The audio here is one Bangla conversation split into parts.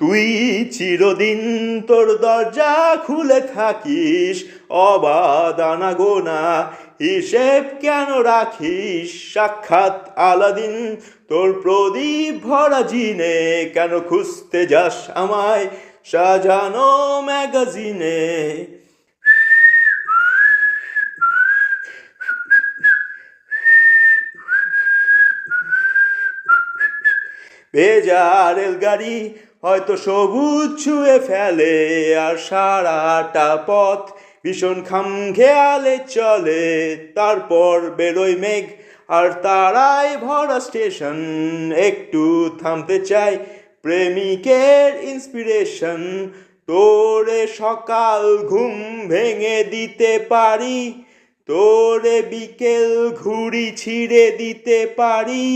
তুই চিরদিন তোর দরজা খুলে থাকিস, অবাধ আনাগোনা হিসেব কেন রাখিস? সাক্ষাৎ আলাদিন তোর প্রদীপ ভরা জিনে, কেন খুঁজতে যাস আমায় সাজানো ম্যাগাজিনে? ভেজা রেলগাড়ি হয়তো সবুজ ছুঁয়ে ফেলে, আর সারাটা পথ ভীষণ খামখেয়ালে চলে। তারপর বেরোয় মেঘ আর তারায় ভরা স্টেশন, একটু থামতে চাই প্রেমিকের ইন্সপিরেশন। তোরে সকাল ঘুম ভেঙে দিতে পারি, তোরে বিকেল ঘুড়ি ছিঁড়ে দিতে পারি,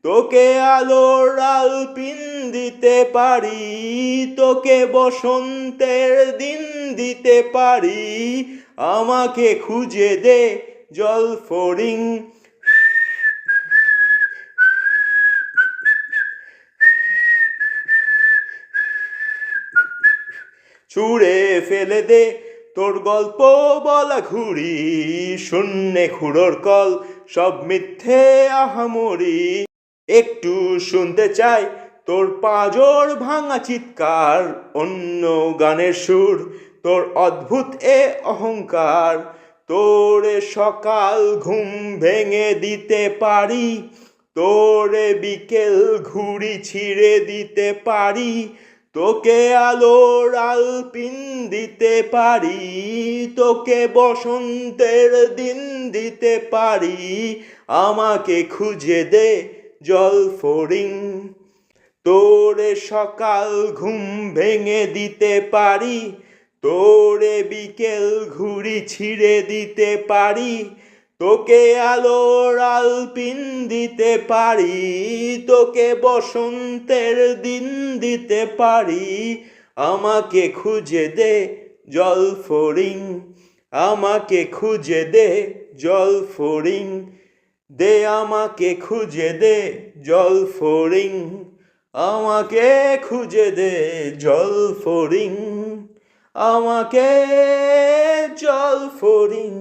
তোকে আলোর আলপিন দিতে পারি, তোকে বসন্তের দিন দিতে পারি। আমাকে খুঁজে দে জলফড়িং। ছুঁড়ে ফেলে দে তোর গল্প বলা ঘুড়ি, শূন্যে খুঁড়োর কল সব মিথ্যে আহামরি। একটু শুনতে চাই তোর পাঁজর ভাঙা চিৎকার, অন্য গানের সুর তোর অদ্ভুত এ অহংকার। তোরে সকাল ঘুম ভেঙে দিতে পারি, তোরে বিকেল ঘুড়ি ছিঁড়ে দিতে পারি, তোকে আলোর আলপিন দিতে পারি, তোকে বসন্তের দিন দিতে পারি। আমাকে খুঁজে দে জলফড়িং। তোরে সকাল ঘুম ভেঙে দিতে পারি, তোরে বিকেল ঘুড়ি ছিঁড়ে দিতে পারি, তোকে আলোর আলপিন দিতে পারি, তোকে বসন্তের দিন দিতে পারি। আমাকে খুঁজে দে জলফড়িং, আমাকে খুঁজে দে জলফড়িং, দে আমাকে খুঁজে দে জলফড়িং, আমাকে খুঁজে দে জলফড়িং, আমাকে জলফড়িং।